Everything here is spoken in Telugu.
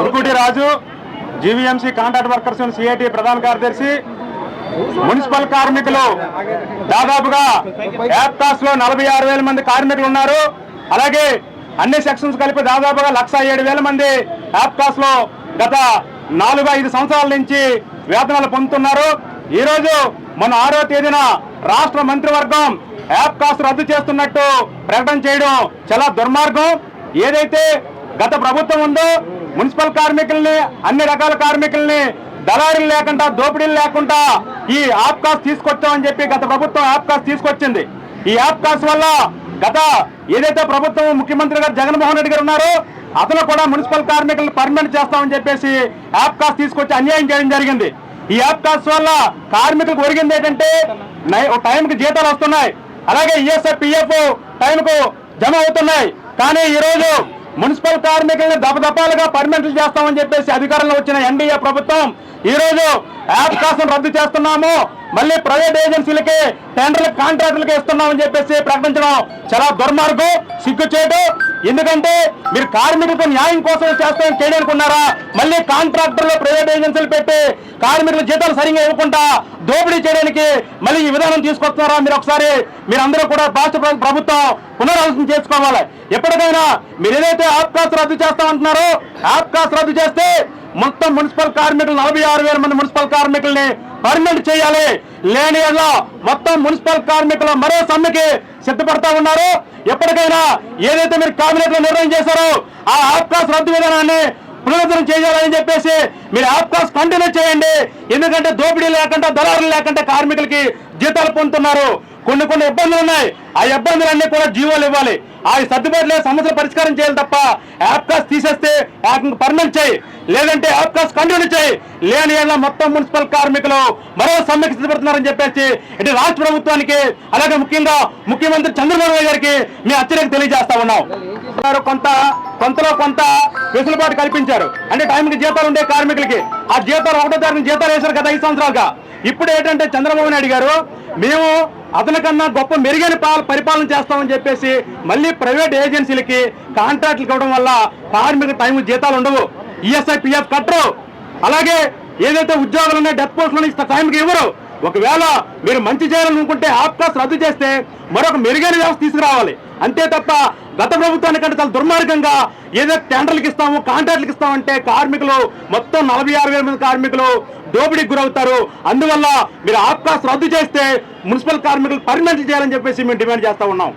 ఉరుకుటి రాజు జీవీఎంసీ కాంట్రాక్ట్ వర్కర్స్ సిఐటి ప్రధాన కార్యదర్శి. మున్సిపల్ కార్మికులు దాదాపుగా యాప్కాస్ లో 46,000 మంది కార్మికులు ఉన్నారు. అలాగే అన్ని సెక్షన్స్ కలిపి దాదాపుగా 107,000 మంది యాప్కాస్ లో గత 4-5 సంవత్సరాల నుంచి వేతనాలు పొందుతున్నారు. ఈ రోజు మన 6వ తేదీన రాష్ట్ర మంత్రివర్గం యాప్కాస్ రద్దు చేస్తున్నట్టు ప్రకటన చేయడం చాలా దుర్మార్గం. ఏదైతే గత ప్రభుత్వం ఉందో మున్సిపల్ కార్మికుల్ని, అన్ని రకాల కార్మికుల్ని దళారీలు లేకుండా, దోపిడీలు లేకుండా ఈ యాప్కాస్ తీసుకొచ్చామని చెప్పి గత ప్రభుత్వం యాప్కాస్ తీసుకొచ్చింది. ఈ యాప్కాస్ వల్ల గత ఏదైతే ప్రభుత్వం ముఖ్యమంత్రి గారు జగన్మోహన్ రెడ్డి గారు ఉన్నారో అతను కూడా మున్సిపల్ కార్మికులను పర్మనెంట్ చేస్తామని చెప్పేసి యాప్కాస్ తీసుకొచ్చి అన్యాయం చేయడం జరిగింది. ఈ యాప్కాస్ వల్ల కార్మికులకు ఒరిగింది ఏంటంటే టైంకి జీతాలు వస్తున్నాయి, అలాగే ఈఎస్ఐ పిఎఫ్ టైంకు జమ అవుతున్నాయి. కానీ ఈ రోజు మున్సిపల్ కార్మికులను దపదపాలుగా పర్మనెంట్ చేస్తామని చెప్పేసి అధికారంలో వచ్చిన ఎన్డీఏ ప్రభుత్వం ఈ రోజు యాప్కాస్ రద్దు చేస్తున్నాము, మళ్ళీ ప్రైవేట్ ఏజెన్సీలకి, టెండర్లకు, కాంట్రాక్టులకి ఇస్తున్నామని చెప్పేసి ప్రకటించడం చాలా దుర్మార్గం, సిగ్గుచేటు. ఎందుకంటే మీరు కార్మికులకు న్యాయం కోసం చేస్తామని చేయడానుకున్నారా? మళ్ళీ కాంట్రాక్టర్లు, ప్రైవేట్ ఏజెన్సీలు పెట్టి కార్మికుల జీతాలు సరిగ్గా ఇవ్వకుండా దోపిడీ చేయడానికి మళ్ళీ ఈ విధానం తీసుకొస్తున్నారా? మీరు ఒకసారి మీరందరూ కూడా రాష్ట్ర ప్రభుత్వం పునరాలోచన చేసుకోవాలి. ఎప్పటికైనా మీరు ఏదైతే యాప్కాస్ రద్దు చేస్తామంటున్నారో యాప్కాస్ రద్దు చేస్తే మొత్తం మున్సిపల్ కార్మికులు 46,000 మంది మున్సిపల్ కార్మికుల్ని పర్మనెంట్ చేయాలి. లేని మొత్తం మున్సిపల్ కార్మికుల మరో సమ్మెకి సిద్ధపడతా ఉన్నారు. ఎప్పటికైనా ఏదైతే మీరు కేబినెట్ లో నిర్ణయం చేశారో ఆ యాప్కాస్ రద్దు విధానాన్ని పునరుద్ధరణ చేయాలని చెప్పేసి మీరు యాప్కాస్ కంటిన్యూ చేయండి. ఎందుకంటే దోపిడీ లేకుండా, దళారులు లేకుండా కార్మికులకి జీతాలు పొందుతున్నారు. కొన్ని ఇబ్బందులు ఉన్నాయి. ఆ ఇబ్బందులన్నీ కూడా జీవోలు ఇవ్వాలి. ఆ సర్దుబాటులో సమస్యలు పరిష్కారం చేయాలి తప్ప యాప్కాస్ తీసేస్తే పర్మనెంట్ చేయి, లేదంటే యాప్కాస్ కంటిన్యూ చేయి. లేని మొత్తం మున్సిపల్ కార్మికులు మరో సమ్మెకి సిద్ధపడుతున్నారని చెప్పేసి ఇటు రాష్ట్ర ప్రభుత్వానికి, అలాగే ముఖ్యంగా ముఖ్యమంత్రి చంద్రబాబు నాయుడు గారికి మేము హెచ్చరిక తెలియజేస్తా ఉన్నాం. కొంతలో కొంత వెసులుబాటు కల్పించారు. అంటే టైంకి జీతాలు ఉండే కార్మికులకి ఆ జీతాలు 1వ తారీఖున జీతాలు వేశారు గత 5 సంవత్సరాలుగా. ఇప్పుడు ఏంటంటే చంద్రబాబు నాయుడు గారు మేము అతని కన్నా గొప్ప మెరుగైన పరిపాలన చేస్తామని చెప్పేసి మళ్ళీ ప్రైవేట్ ఏజెన్సీలకి కాంట్రాక్టులు ఇవ్వడం వల్ల కార్మిక టైం జీతాలు ఉండవు, ఈఎస్ఐ పిఎఫ్ కట్టరు. అలాగే ఏదైతే ఉద్యోగాలు ఉన్నాయి, డెత్ పోస్టులు ఇస్తే టైంకి ఇవ్వరు. ఒకవేళ మీరు మంచి చేయాలనుకుంటే యాప్కాస్ రద్దు చేస్తే మరొక మెరుగైన వ్యవస్థ తీసుకురావాలి. అంతే తప్ప గత ప్రభుత్వానికంటే చాలా దుర్మార్గంగా ఏదైతే టెండర్లకు ఇస్తాము, కాంట్రాక్టులకు ఇస్తామంటే కార్మికులు మొత్తం 46,000 మంది కార్మికులు దోపిడీకి గురవుతారు. అందువల్ల మీరు యాప్కాస్ రద్దు చేస్తే మున్సిపల్ కార్మికులు పర్మనెంట్ చేయాలని చెప్పేసి మేము డిమాండ్ చేస్తా ఉన్నాం.